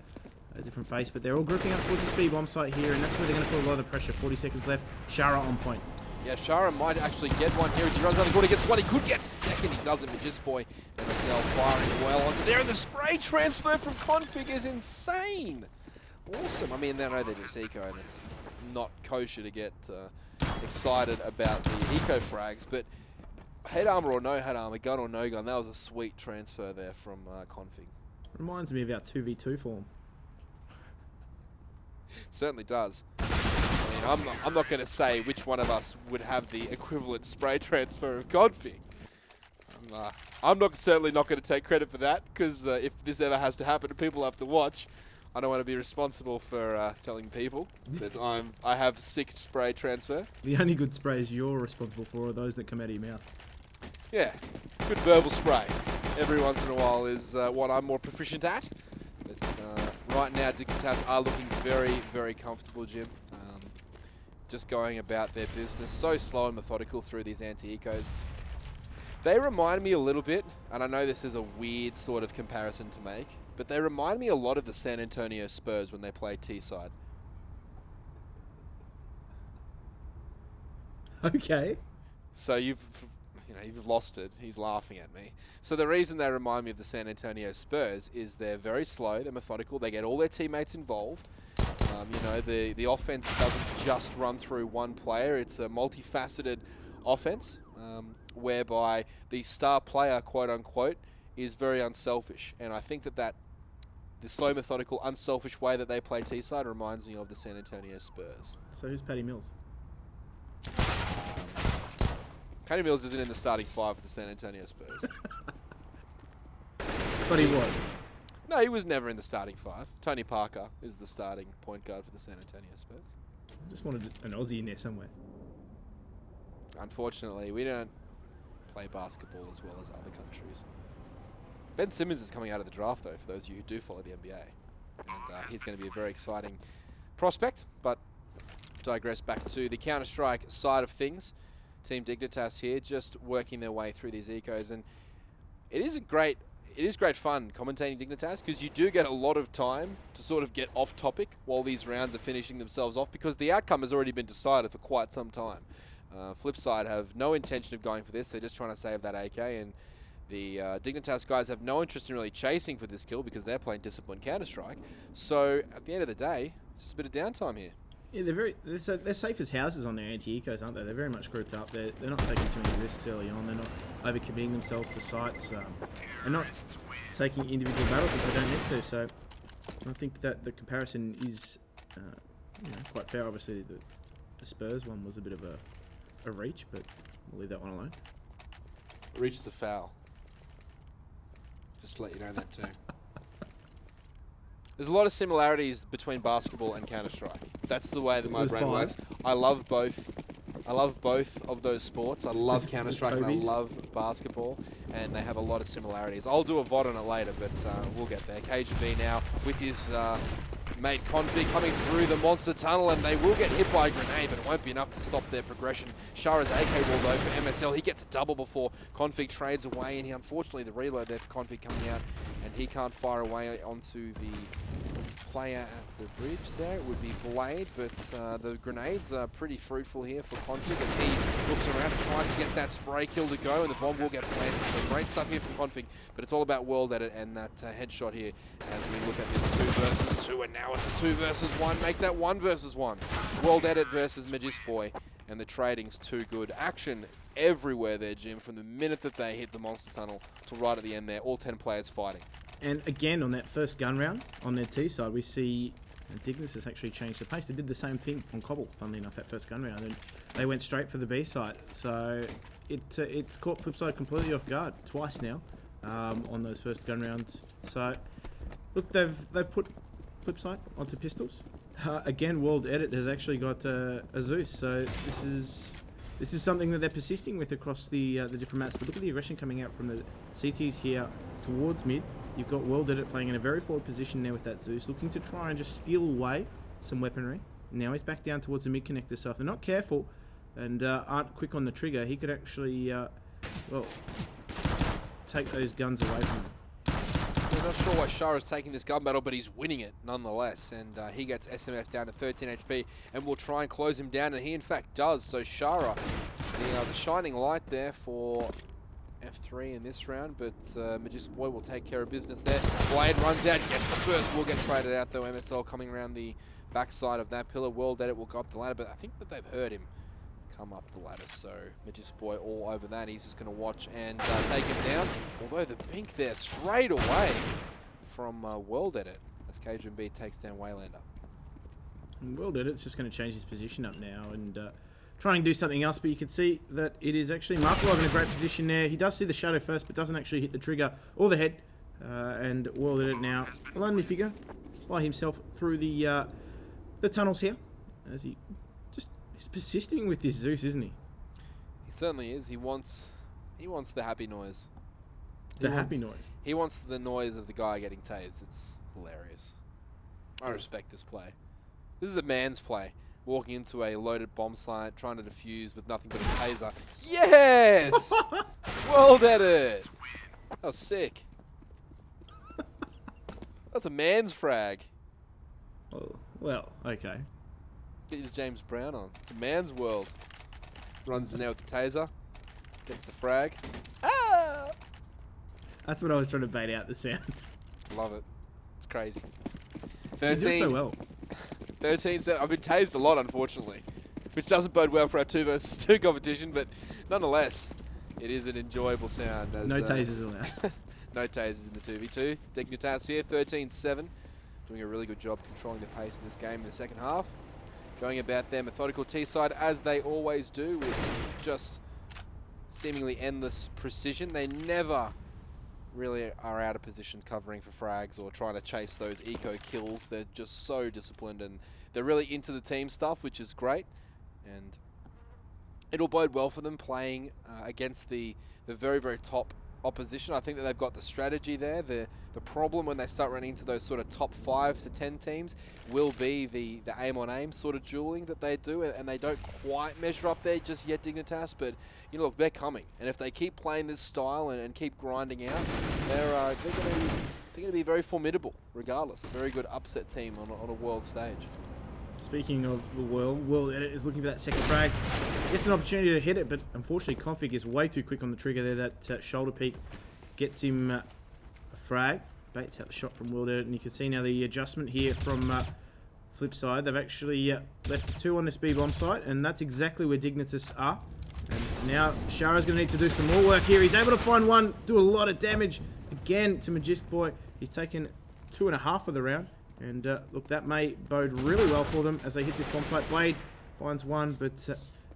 a different face, but they're all grouping up towards the speed bomb site here, and that's where they're going to put a lot of pressure. 40 seconds left. Shara on point. Yeah, Shara might actually get one here as he runs around the corner, gets one. He could get second. He doesn't. Magisk Boy, MSL firing well onto there, and the spray transfer from Config is insane. Awesome. I mean, they know they're just eco, and it's not kosher to get excited about the eco frags, but head armor or no head armor, gun or no gun, that was a sweet transfer there from Config. Reminds me of our 2v2 form. Certainly does. I mean, I'm not going to say which one of us would have the equivalent spray transfer of Config. I'm certainly not going to take credit for that, because if this ever has to happen and people have to watch, I don't want to be responsible for telling people that I have 6 spray transfer. The only good sprays you're responsible for are those that come out of your mouth. Yeah, good verbal spray every once in a while is what I'm more proficient at. But right now, Dignitas are looking very, very comfortable, Jim. Just going about their business, so slow and methodical through these anti-ecos. They remind me a little bit, and I know this is a weird sort of comparison to make, but they remind me a lot of the San Antonio Spurs when they play T-side. Okay. So you've lost it. He's laughing at me. So the reason they remind me of the San Antonio Spurs is they're very slow, they're methodical, they get all their teammates involved. The offense doesn't just run through one player. It's a multifaceted offense whereby the star player, quote unquote, is very unselfish. And I think that the slow, methodical, unselfish way that they play T-side reminds me of the San Antonio Spurs. So who's Paddy Mills? Paddy Mills isn't in the starting 5 for the San Antonio Spurs. But he was. No, he was never in the starting 5. Tony Parker is the starting point guard for the San Antonio Spurs. I just wanted an Aussie in there somewhere. Unfortunately, we don't play basketball as well as other countries. Ben Simmons is coming out of the draft, though, for those of you who do follow the NBA. And he's going to be a very exciting prospect. But digress back to the Counter-Strike side of things. Team Dignitas here, just working their way through these ecos. And it is great fun commentating Dignitas, because you do get a lot of time to sort of get off topic while these rounds are finishing themselves off, because the outcome has already been decided for quite some time. Flipside have no intention of going for this. They're just trying to save that AK, and the Dignitas guys have no interest in really chasing for this kill because they're playing disciplined Counter-Strike. So at the end of the day, just a bit of downtime here. Yeah, they're safe as houses on their anti-ecos, aren't they? They're very much grouped up. They're not taking too many risks early on. They're not overcommitting themselves to sites. They're not taking individual battles if they don't need to. So I think that the comparison is quite fair. Obviously, the Spurs one was a bit of a reach, but we'll leave that one alone. Reach is a foul. Just to let you know that too. There's a lot of similarities between basketball and Counter-Strike. That's the way that my brain works. I love both. I love both of those sports. I love Counter-Strike and I love basketball, and they have a lot of similarities. I'll do a VOD on it later, but we'll get there. KGB now with his mate Config coming through the monster tunnel, and they will get hit by a grenade, but it won't be enough to stop their progression. Shara's AK wall though for MSL. He gets a double before Config trades away, and unfortunately the reload there for Config coming out, and he can't fire away onto the player at the bridge there. It would be Blade, but the grenades are pretty fruitful here for Config as he looks around and tries to get that spray kill to go, and the bomb will get planted. So great stuff here from Config, but it's all about World Edit and that headshot here as we look at this 2 versus 2, and now it's a 2 versus 1. Make that 1 versus 1. World Edit versus Magisboy, and the trading's too good. Action everywhere there, Jim, from the minute that they hit the monster tunnel to right at the end there. All 10 players fighting. And again, on that first gun round, on their T side, we see Dignitas has actually changed the pace. They did the same thing on Cobble, funnily enough, that first gun round. And they went straight for the B side. So it's caught Flipside completely off guard twice now on those first gun rounds. So, look, they've put Flipside onto pistols. Again, World Edit has actually got a Zeus. So this is something that they're persisting with across the different maps. But look at the aggression coming out from the CTs here towards mid. You've got World Edit playing in a very forward position there with that Zeus, looking to try and just steal away some weaponry. Now he's back down towards the mid connector, so if they're not careful and aren't quick on the trigger, he could actually, take those guns away from him. We're not sure why Shara's taking this gun battle, but he's winning it nonetheless, and he gets SMF down to 13 HP, and we'll try and close him down, and he in fact does. So Shara, the shining light there for F3 in this round, but Magisboy will take care of business there. Blade runs out, gets the first, will get traded out though. MSL coming around the backside of that pillar. World Edit will go up the ladder, but I think that they've heard him come up the ladder, so Magisboy all over that. He's just going to watch and take him down, although the pink there straight away from World Edit as KGB takes down Waylander. And World Edit's just going to change his position up now and trying to do something else, but you can see that it is actually Markolov in a great position there. He does see the shadow first, but doesn't actually hit the trigger or the head. And World Edit now, a lonely figure by himself through the tunnels here, as he's persisting with this Zeus, isn't he? He certainly is. He wants the happy noise. Happy noise. He wants the noise of the guy getting tased. It's hilarious. I respect this play. This is a man's play. Walking into a loaded bomb site, trying to defuse with nothing but a taser. Yes! World Edit! That was sick. That's a man's frag. Oh, well, okay. Get his James Brown on. It's a man's world. Runs in there with the taser. Gets the frag. Ah! That's what I was trying to bait out the sound. Love it. It's crazy. You 13. did so well. 13. I've been tased a lot, unfortunately, which doesn't bode well for our 2 versus 2 competition, but nonetheless, it is an enjoyable sound. As, No tasers allowed. no tasers in the 2v2. Dignitas here, 13-7. Doing a really good job controlling the pace in this game in the second half. Going about their methodical T-side as they always do with just seemingly endless precision. They never really are out of position covering for frags or trying to chase those eco kills. They're just so disciplined and they're really into the team stuff, which is great. And it'll bode well for them playing against the very, very top opposition. I think that they've got the strategy there. The problem when they start running into those sort of top 5 to 10 teams will be the aim on aim sort of dueling that they do, and they don't quite measure up there just yet, Dignitas, but you know, look, they're coming, and if they keep playing this style and keep grinding out, they're going to be very formidable regardless. A very good upset team on a world stage. Speaking of the World Edit is looking for that second frag. It's an opportunity to hit it, but unfortunately Config is way too quick on the trigger there. That shoulder peek gets him a frag. Baits out the shot from World Edit, and you can see now the adjustment here from Flipside. They've actually left 2 on this B bomb site, and that's exactly where Dignitas are. And now Shara's going to need to do some more work here. He's able to find one, do a lot of damage again to Magisk Boy. He's taken 2.5 of the round. And look, that may bode really well for them as they hit this bomb site. Blade finds one, but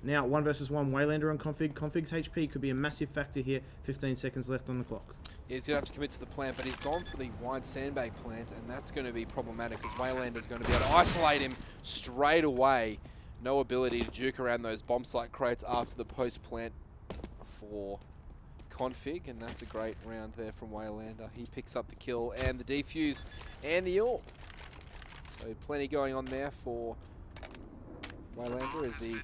now 1 versus 1 Waylander on Config. Config's HP could be a massive factor here. 15 seconds left on the clock. Yeah, he's going to have to commit to the plant, but he's gone for the wide sandbag plant, and that's going to be problematic because Waylander's going to be able to isolate him straight away. No ability to juke around those bomb site crates after the post plant for Config, and that's a great round there from Waylander. He picks up the kill and the defuse and the AWP. So plenty going on there for Waylander as he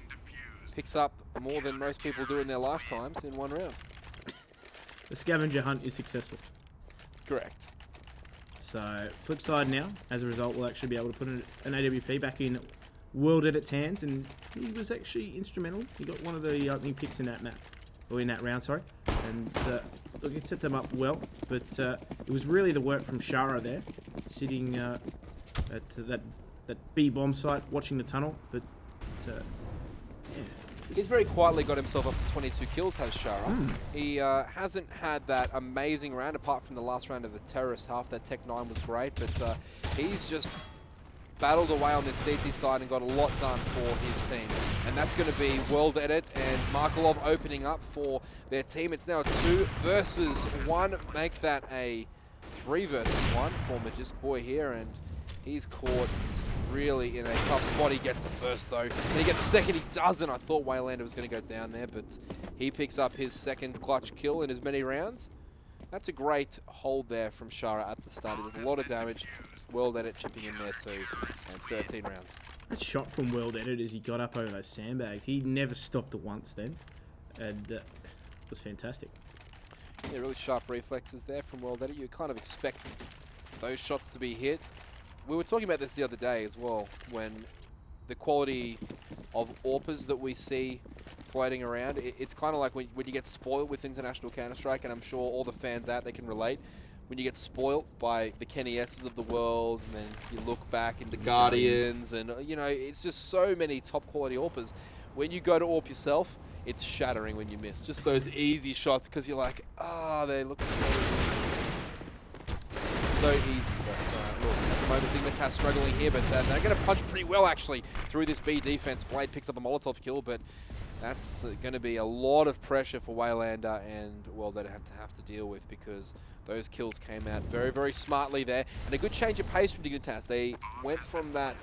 picks up more than most people do in their lifetimes in one round. The scavenger hunt is successful. Correct. So Flipside now, as a result, will actually be able to put an AWP back in World Edit's hands, and he was actually instrumental. He got one of the opening picks in that map, or in that round, sorry. And look, it set them up well, but it was really the work from Shara there, sitting at that B bomb site, watching the tunnel. But yeah, he's very quietly got himself up to 22 kills, has Shara. He hasn't had that amazing round, apart from the last round of the terrorist half. That Tech 9 was great, but he's just battled away on this CT side and got a lot done for his team. And that's going to be World Edit and Markolov opening up for their team. It's now a 2 versus 1. Make that a 3 versus 1 for Magisk Boy here, and he's caught really in a tough spot. He gets the first though. Then he gets the second, he doesn't. I thought Waylander was going to go down there, but he picks up his second clutch kill in as many rounds. That's a great hold there from Shara at the start. It was a lot of damage. World Edit chipping in there too, and 13 rounds. that shot from World Edit as he got up over those sandbags, he never stopped at once then, and it was fantastic. Yeah, really sharp reflexes there from World Edit. You kind of expect those shots to be hit. We were talking about this the other day as well, when the quality of AWPers that we see floating around, it's kind of like when you get spoiled with International Counter-Strike, and I'm sure all the fans out there can relate. When you get spoiled by the Kenny S's of the world, and then you look back into Guardians, and you know, it's just so many top quality AWPers. When you go to AWP yourself, it's shattering when you miss. Just those easy shots, because you're like, ah, they look so easy. But look, at the moment. Dignitas struggling here, but they're going to punch pretty well, actually, through this B defense. Blade picks up a Molotov kill, but that's going to be a lot of pressure for Waylander and, well, they'd have to deal with because those kills came out very, very smartly there. And a good change of pace from Dignitas. They went from that,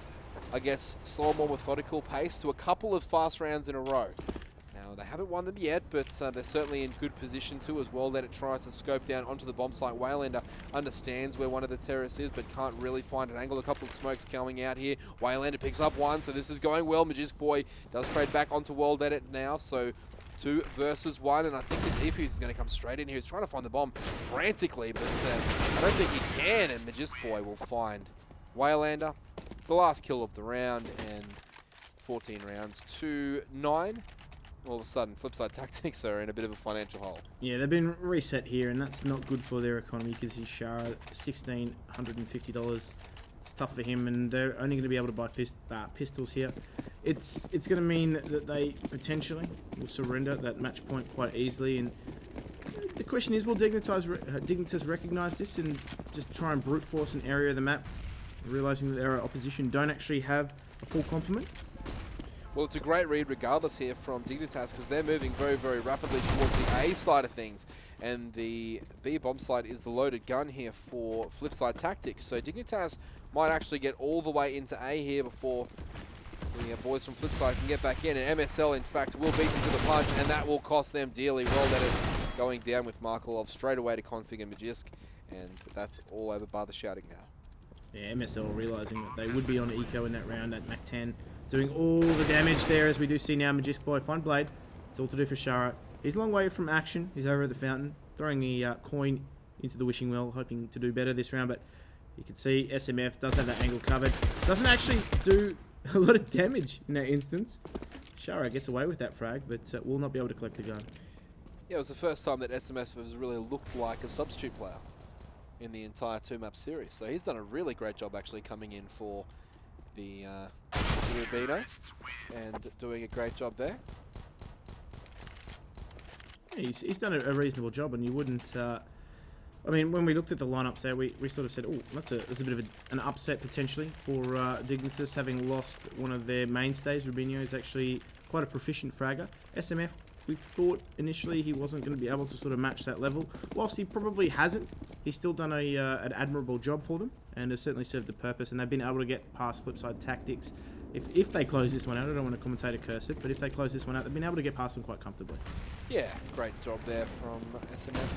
I guess, slow, more methodical pace to a couple of fast rounds in a row. Now, they haven't won them yet, but they're certainly in good position to as well. That it tries to scope down onto the bomb site. Waylander understands where one of the terrorists is, but can't really find an angle. A couple of smokes coming out here. Waylander picks up one, so this is going well. Magisk Boy does trade back onto World Edit now, so 2 versus 1, and I think the defuse is going to come straight in here. He's trying to find the bomb frantically, but I don't think he can, and Magisk Boy will find Waylander. It's the last kill of the round, and 14 rounds to 9. All of a sudden, Flipside Tactics are in a bit of a financial hole. Yeah, they've been reset here, and that's not good for their economy because he's Shara, $1,650. It's tough for him, and they're only going to be able to buy pistols here. It's going to mean that they potentially will surrender at that match point quite easily. And the question is, will Dignitas recognize this and just try and brute force an area of the map, realizing that their opposition don't actually have a full complement? Well, it's a great read regardless here from Dignitas because they're moving very, very rapidly towards the A side of things. And the B bomb side is the loaded gun here for Flipside Tactics. So Dignitas might actually get all the way into A here before the boys from Flipside can get back in. And MSL, in fact, will beat them to the punch, and that will cost them dearly. Well, that is going down with Markelov straight away to Config and Magisk. And that's all over bar the shouting now. Yeah, MSL realizing that they would be on eco in that round at Mac 10. Doing all the damage there, as we do see now. Magisk Boy find Blade. It's all to do for Shara. He's a long way from action. He's over at the fountain, throwing the coin into the wishing well, hoping to do better this round. But you can see SMF does have that angle covered. Doesn't actually do a lot of damage in that instance. Shara gets away with that frag, but will not be able to collect the gun. Yeah, it was the first time that SMS has really looked like a substitute player in the entire 2-map series. So he's done a really great job actually coming in for the Rubino and doing a great job there. Yeah, he's done a reasonable job, and you wouldn't... I mean, when we looked at the lineups there, we sort of said, oh, that's a bit of an upset potentially for Dignitas, having lost one of their mainstays. Rubino is actually quite a proficient fragger. SMF, we thought initially he wasn't going to be able to sort of match that level. Whilst he probably hasn't, he's still done an admirable job for them and has certainly served the purpose, and they've been able to get past Flipside Tactics. If they close this one out, I don't want to commentate a curse it, but if they close this one out, they've been able to get past them quite comfortably. Yeah, great job there from SMF,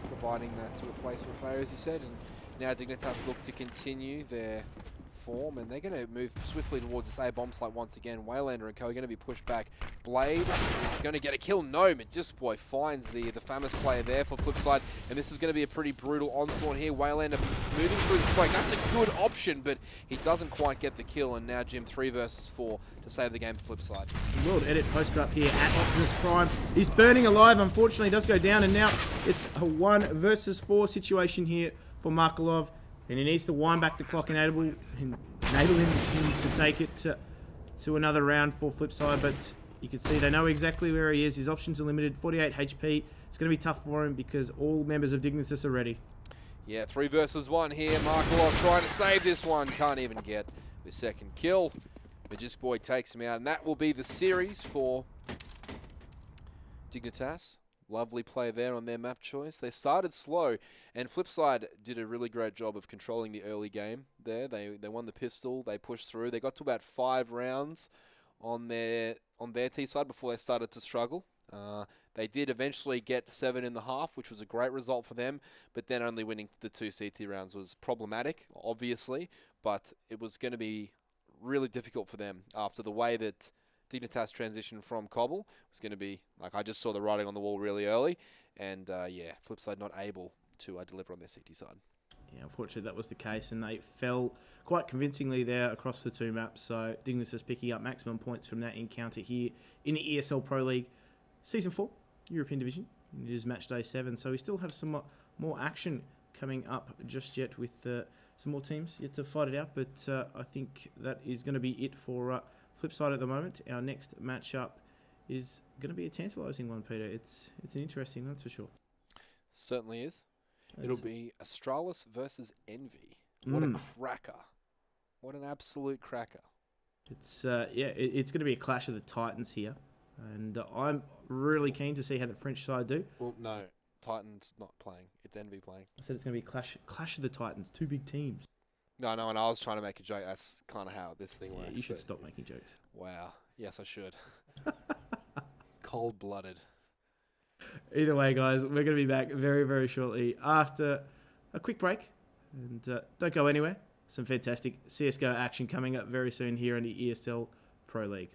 providing that to replacement player, as you said, and now Dignitas look to continue their form, and they're going to move swiftly towards this A bomb site once again. Waylander and co are going to be pushed back. Blade is going to get a kill. No, Magisk Boy finds the famous player there for Flipside, and this is going to be a pretty brutal onslaught here. Waylander moving through the smoke. That's a good option, but he doesn't quite get the kill, and now Jim 3 versus 4 to save the game for Flipside. World Edit posted up here at Optimus Prime. He's burning alive, unfortunately, does go down, and now it's a 1 versus 4 situation here for Markelov. And he needs to wind back the clock and enable him to take it to another round for Flipside. But you can see they know exactly where he is. His options are limited. 48 HP. It's going to be tough for him because all members of Dignitas are ready. Yeah, 3 versus 1 here. Markelov trying to save this one. Can't even get the second kill. Magisk Boy takes him out. And that will be the series for Dignitas. Lovely play there on their map choice. They started slow, and Flipside did a really great job of controlling the early game there. They won the pistol, they pushed through. They got to about 5 rounds on their T side before they started to struggle. They did eventually get 7.5, which was a great result for them, but then only winning the 2 CT rounds was problematic, obviously, but it was going to be really difficult for them after the way that Dignitas transition from Cobble was going to be, like, I just saw the writing on the wall really early, and yeah, Flipside not able to deliver on their CT side. Yeah, unfortunately that was the case, and they fell quite convincingly there across the 2 maps, so Dignitas picking up maximum points from that encounter here in the ESL Pro League Season 4, European Division. It is Matchday 7, so we still have some more action coming up just yet with some more teams yet to fight it out, but I think that is going to be it for Flipside at the moment. Our next matchup is going to be a tantalising one, Peter. It's an interesting, that's for sure. Certainly is. It'll be Astralis versus Envy. What a cracker. What an absolute cracker. It's it's going to be a clash of the Titans here, and I'm really keen to see how the French side do. Well, no, Titans not playing. It's Envy playing. I said it's going to be clash of the Titans, two big teams. No, and I was trying to make a joke. That's kind of how this thing works. You should stop making jokes. Wow. Yes, I should. Cold-blooded. Either way, guys, we're going to be back very, very shortly after a quick break. And don't go anywhere. Some fantastic CSGO action coming up very soon here in the ESL Pro League.